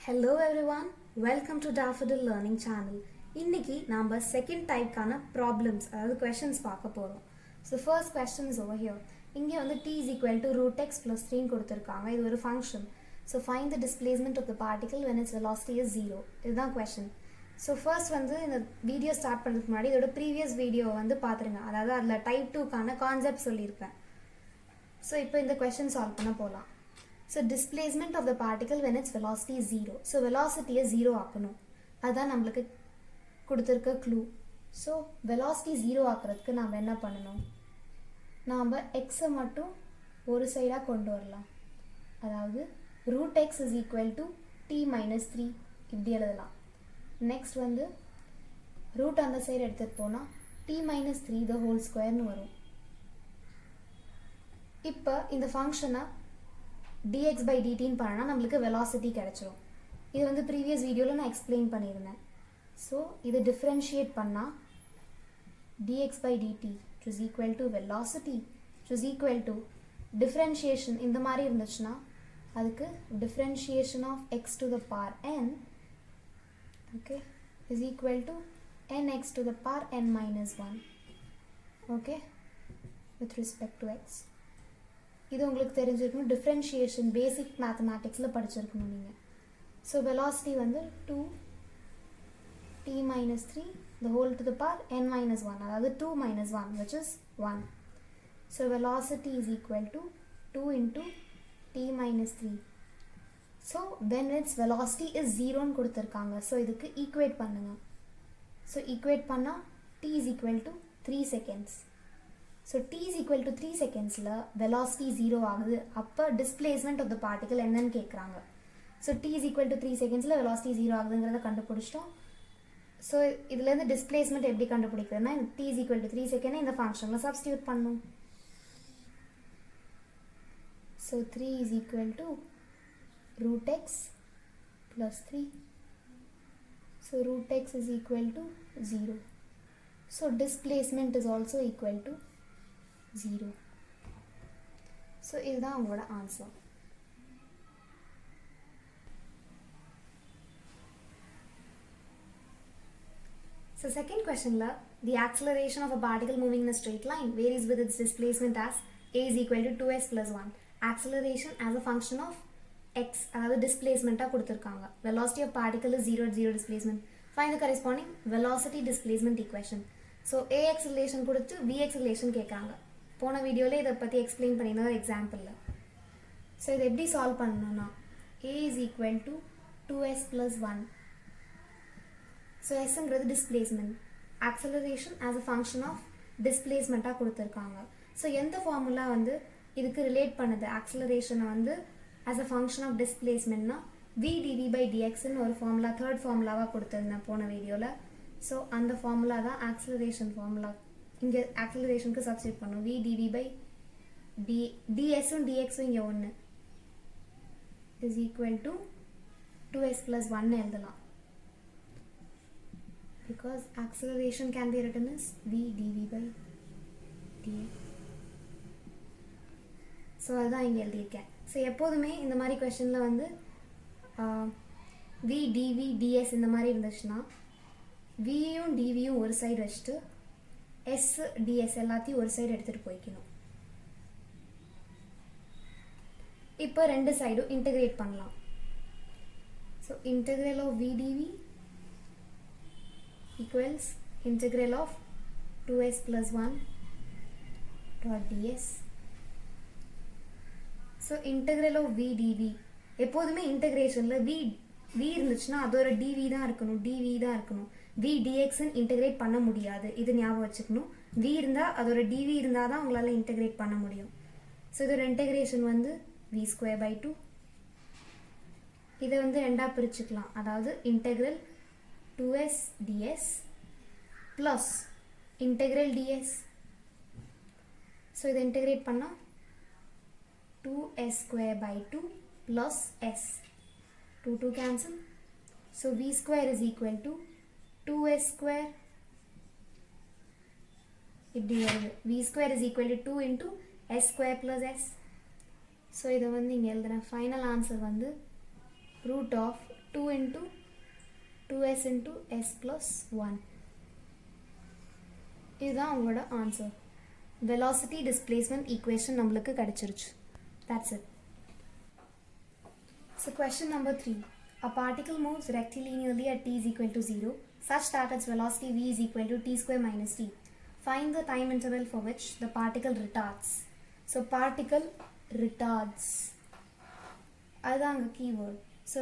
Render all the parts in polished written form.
Hello everyone, welcome to Daffodil Learning Channel. இன்னைக்கு நாம second type கான problems அதாவது questions பார்க்க போறோம். So first question is over here. இங்க வந்து t is equal to root x plus 3 கொடுத்திருக்காங்க. இது ஒரு function. So find the displacement of the particle when its velocity is 0. இதுதான் question. So first வந்து இந்த வீடியோ ஸ்டார்ட் பண்றதுக்கு முன்னாடி இதோட previous video வந்து பாத்துருங்க. அதாவது அதுல type 2 கான concept சொல்லியிருப்பேன். So இப்போ இந்த question solve பண்ண போலாம். So displacement of the particle when its velocity is 0. So velocity is 0 ஆக்கணும். அதான் நம்மளுக்கு கொடுத்திருக்க clue. So velocity 0 ஆக்கிறதுக்கு நாம என்ன பண்ணணும்? நாம x மட்டும் ஒரு சைடா கொண்டு வரலாம். அதாவது root x is equal to t minus 3 இப்படி எழுதலாம். Next வந்து root அந்த சைடு எடுத்துட்டு போனா t minus 3 the whole square னு வரும். இப்போ இந்த ஃபங்க்ஷனை dx by dt ன்னு பண்ணா நமக்கு velocity கிடைச்சிரும். இது வந்து previous வீடியோல நான் எக்ஸ்பிளைன் பண்ணியிருந்தேன். So இதை differentiate பண்ணா dx by dt is equal to velocity is equal to differentiation இந்த மாதிரி இருந்துச்சுன்னா அதுக்கு differentiation of x to the power n okay is equal to nx to the power n minus 1 okay with respect to x. இது உங்களுக்கு தெரிஞ்சிருக்கணும் differentiation basic mathematicsல படிச்சிருக்கணும் நீங்க. So velocity வந்து 2 t minus 3 the whole to the power n minus 1 அதாவது 2 minus 1 which is 1. So velocity is equal to 2 into t minus 3. So when its velocity is 0 ன்னு கொடுத்திருக்காங்க. So இதுக்கு equate பண்ணுங்க. So equate பண்ணா t is equal to 3 seconds. So t is equal to 3 secondsல velocity 0 ஆகுது. அப்ப displacement of the particle என்னன்னு கேக்குறாங்க. So t is equal to 3 secondsல velocity 0 ஆகுதுங்கறத கண்டுபிடிச்சிட்டோம். So இதுல இருந்து displacement எப்படி கண்டுபிடிக்கிறதுனா t is equal to 3 second இந்த ஃபங்க்ஷன்ல சப்ஸ்டிட்யூட் பண்ணனும். So 3 is equal to root x plus 3. So root x is equal to 0. So displacement is also equal to 0. So இதுதான் உங்களோட answer. So second questionல the acceleration of a particle moving in a straight line varies with its displacement as a is equal to 2s plus 1. Acceleration as a function of x அதாவது displacement கொடுத்திருக்காங்க. Velocity of particle is 0 at 0 displacement. Find the corresponding velocity displacement equation. So a acceleration கொடுத்து v acceleration கேட்காங்க. போன வீடியோல இத பத்தி explain பண்ணிருந்தேன் ஒரு எக்ஸாம்பிள்ல. சோ இத எப்படி சால்வ் பண்ணனும்னா a is equal to 2s plus 1. So s ங்கிறது displacement. Acceleration as a function of displacement கொடுத்திருக்காங்க. சோ எந்த ஃபார்முலா வந்து இதுக்கு ரிலேட் பண்ணுது acceleration வந்து as a function of displacement னா v dv by dx ன்னு ஒரு ஃபார்முலா third ஃபார்முலாவா கொடுத்திருந்தேன் போன வீடியோல. சோ அந்த ஃபார்முலா தான் acceleration ஃபார்முலா. இங்க acceleration க்கு சப்ஸ்டிட்யூட் பண்ணனும் v dv by ds um dx உம் இங்க ஒண்ணு is equal to 2s plus 1 ன்னு எழுதலாம். Because acceleration can be written as v dv by dx. So அதான் இங்க எழுதியிருக்கேன். So எப்போதுமே இந்த மாதிரி क्वेश्चनல வந்து v dv ds இந்த மாதிரி இருந்துச்சுன்னா v யும் dv யும் ஒரு சைடு வச்சிட்டு s ds எல்லாத்தையும் ஒரு சைடு எடுத்துட்டு போய்க்கணும். இப்போ ரெண்டு சைடும் இன்டகிரேட் பண்ணலாம். So integral of v dv equals integral of 2s plus 1 dot ds. So integral of v dv எப்போதுமே இன்டகிரேஷன்ல v இருந்துச்சுன்னா அதோட dv தான் இருக்கணும் dv தான் இருக்கணும். v dx ன்னு இன்டகிரேட் பண்ண முடியாது. இது ஞாபகம் வச்சுக்கணும். v இருந்தா அதோட dv இருந்தா தான் உங்களால இன்டகிரேட் பண்ண முடியும். சோ இதோட இன்டகிரேஷன் வந்து v square by 2. இத வந்து ரெண்டா பிரிச்சுக்கலாம். அதாவது integral 2s ds plus integral ds. So இத இன்டகிரேட் பண்ணா 2s square by 2 plus s. 2 cancel. So v square is equal to 2s square. இப்படி வருது. v square is equal to 2 into s square plus s. So இத வந்து இங்க எழுதுறேன். Final answer வந்து root of 2 into 2s into s plus 1. இதுதான் உங்களோட answer. Velocity displacement equation நம்மளுக்கு கிடைச்சிருச்சு. That's it. So question number 3. A particle moves rectilinearly at t is equal to 0 such that its velocity v is equal to t square minus t. Find the time interval for which the particle retards. So particle retards. அதுதான் அங்கே keyword. So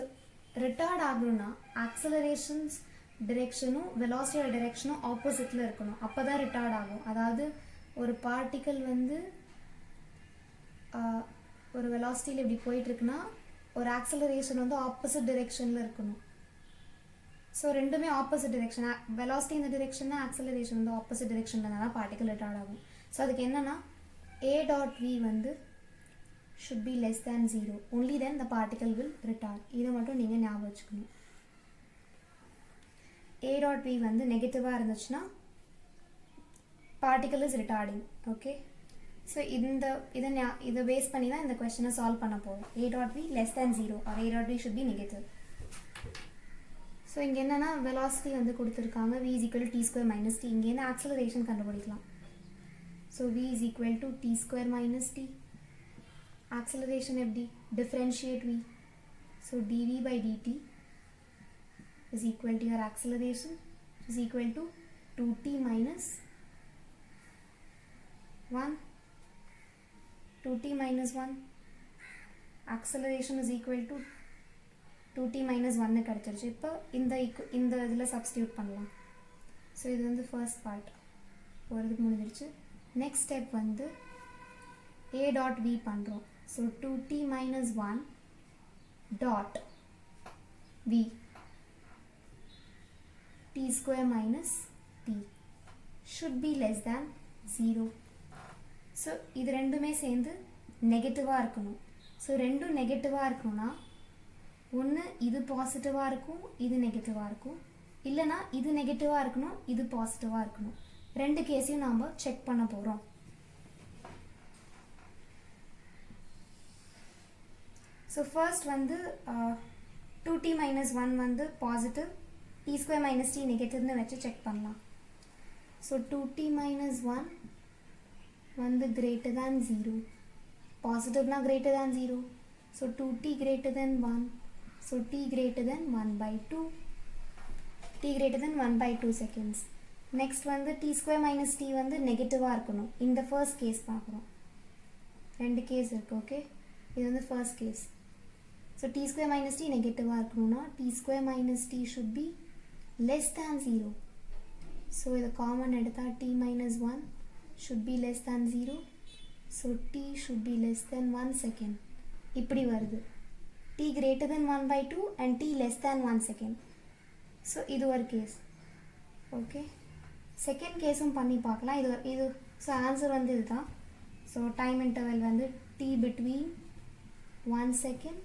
retard ஆகணும்னா ஆக்சலரேஷன்ஸ் டிரெக்ஷனும் வெலாசிட்டியோட டிரெக்ஷனும் ஆப்போசிட்டில் இருக்கணும். அப்போ தான் retard ஆகும். அதாவது ஒரு பார்ட்டிக்கல் வந்து ஒரு வெலாசிட்டியில் இப்படி போயிட்டுருக்குன்னா ஒரு ஆக்சலரேஷன் வந்து ஆப்போசிட் டிரெக்ஷனில் இருக்கணும். ஸோ ரெண்டுமே ஆப்போசிட் டிரெக்ஷன். வெலாசிட்டி இந்த டிரெக்ஷன்னா ஆக்சலரேஷன் வந்து ஆப்போசிட் டிரெக்ஷனில் இருந்தால் தான் பார்ட்டிக்கல் ரிட்டார்ட் ஆகும். ஸோ அதுக்கு என்னென்னா a dot v வந்து should be less than 0. Only then the particle will retard. இதை மட்டும் நீங்கள் ஞாபகம் வச்சுக்கணும். a dot v வந்து நெகட்டிவாக இருந்துச்சுன்னா particle is retarding. Okay, so இதை பேஸ் பண்ணி தான் இந்த கொஸ்டினை சால்வ் பண்ண போகிறோம். a dot v less than 0 or a dot v should be negative. So இங்கே என்னென்னா வெலாசிட்டி வந்து கொடுத்துருக்காங்க v is equal to t square minus t. இங்கே என்ன ஆக்சலரேஷன் கண்டுபிடிக்கலாம். So v is equal to t square minus t. acceleration எப்படி differentiate v. so dv by dt is equal to your acceleration is equal to 2t minus 1. 2t minus 1 acceleration is equal to 2t minus 1 கிடைச்சிருச்சு. இப்போ இந்த இதில் substitute பண்ணலாம். So இது வந்து first part ஒரு முடிஞ்சிருச்சு. நெக்ஸ்ட் ஸ்டெப் வந்து a dot v பண்ணுறோம். So 2t minus 1 dot v t square minus t should be less than 0. So இது ரெண்டுமே சேர்ந்து நெகட்டிவாக இருக்கணும். ஸோ ரெண்டும் நெகட்டிவாக இருக்கணும்னா ஒன்று இது பாசிட்டிவாக இருக்கும், இது நெகட்டிவாக இருக்கும். இல்லைனா இது நெகட்டிவாக இருக்கணும், இது பாசிட்டிவாக இருக்கணும். ரெண்டு கேஸையும் நாம் செக் பண்ண போகிறோம். ஸோ ஃபர்ஸ்ட் வந்து 2t minus 1 வந்து positive, t square minus t நெகட்டிவ்னு வச்சு செக் பண்ணலாம். ஸோ 2t minus 1 வந்து greater than 0. பாசிட்டிவ்னா greater than 0. So 2t greater than 1. So t greater than 1 by 2. t greater than 1 by 2 seconds. Next வந்து t square minus t வந்து நெகட்டிவாக இருக்கணும். இந்த first case பார்க்குறோம். ரெண்டு கேஸ் இருக்குது. ஓகே, இது வந்து first case. So t square minus t நெகட்டிவாக இருக்கணும்னா t square minus t should be less than 0. So இதை காமன் எடுத்தால் t minus 1 should be less than 0. So t should be less than 1 second. இப்படி வருது. t greater than 1 by 2 and t less than 1 second. So இது ஒரு case. Okay, second கேஸும் பண்ணி பார்க்கலாம். இது ஸோ ஆன்சர் வந்து இதுதான். ஸோ டைம் இன்டர்வல் வந்து t between 1 second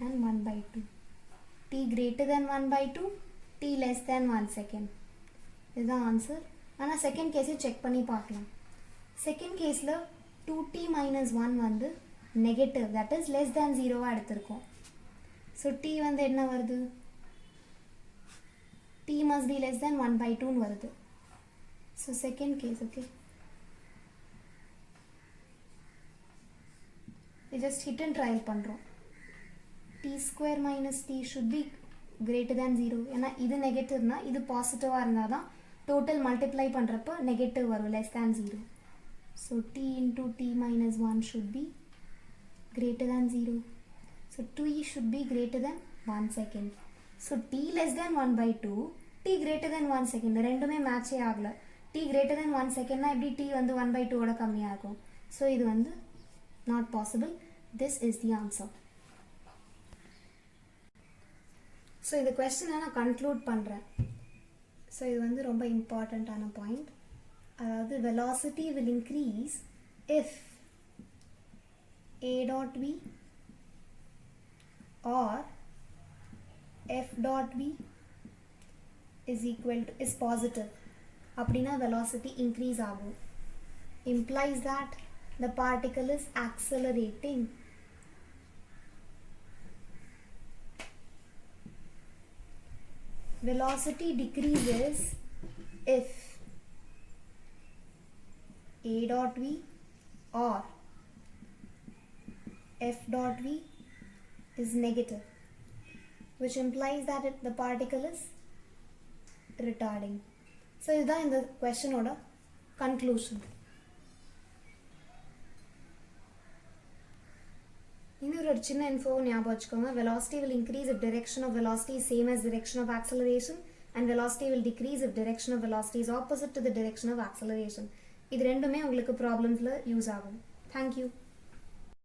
and 1 by 2. t greater than 1 by 2, t less than 1 second. இதுதான் ஆன்சர். ஆனால் செகண்ட் கேஸை செக் பண்ணி பார்க்கலாம். செகண்ட் கேஸில் 2t minus 1 வந்து negative, that is less than 0வாக எடுத்திருக்கோம். ஸோ t வந்து என்ன வருது, t must be less than 1 by 2 வருது. So second case. ஓகே, இது ஜஸ்ட் ஹிட் அண்ட் ட்ரையல் பண்ணுறோம். t square minus t should be greater than 0. ஏன்னா இது நெகட்டிவ்னா இது பாசிட்டிவாக இருந்தால் தான் டோட்டல் மல்டிப்ளை பண்ணுறப்போ நெகட்டிவ் வரும், less than 0. So t into t minus 1 should be greater than 0. So t should be greater than 1 second. So t less than 1 by 2, t greater than 1 second. ரெண்டுமே மேட்சே ஆகலை. t greater than 1 secondனா எப்படி t வந்து 1 by 2ஓட கம்மியாக இருக்கும். So இது வந்து not possible. This is the answer. So இந்த கொஸ்டினை நான் கன்க்ளூட் பண்ணுறேன். ஸோ இது வந்து ரொம்ப இம்பார்ட்டண்ட்டான பாயிண்ட். அதாவது velocity will increase if a dot v or f dot v is positive. அப்படின்னா velocity increase ஆகும். Implies that the particle is accelerating. velocity decreases if a dot v or f dot v is negative, which implies that the particle is retarding. So this is the question order conclusion. இன்னொரு சின்ன info ஞாபகம் வச்சுக்கோங்க. Velocity will increase if direction of velocity is same as direction of acceleration, and velocity will decrease if direction of velocity is opposite to the direction of acceleration. இது ரெண்டுமே உங்களுக்கு ப்ராப்ளம்ஸ்ல use ஆகும். Thank you.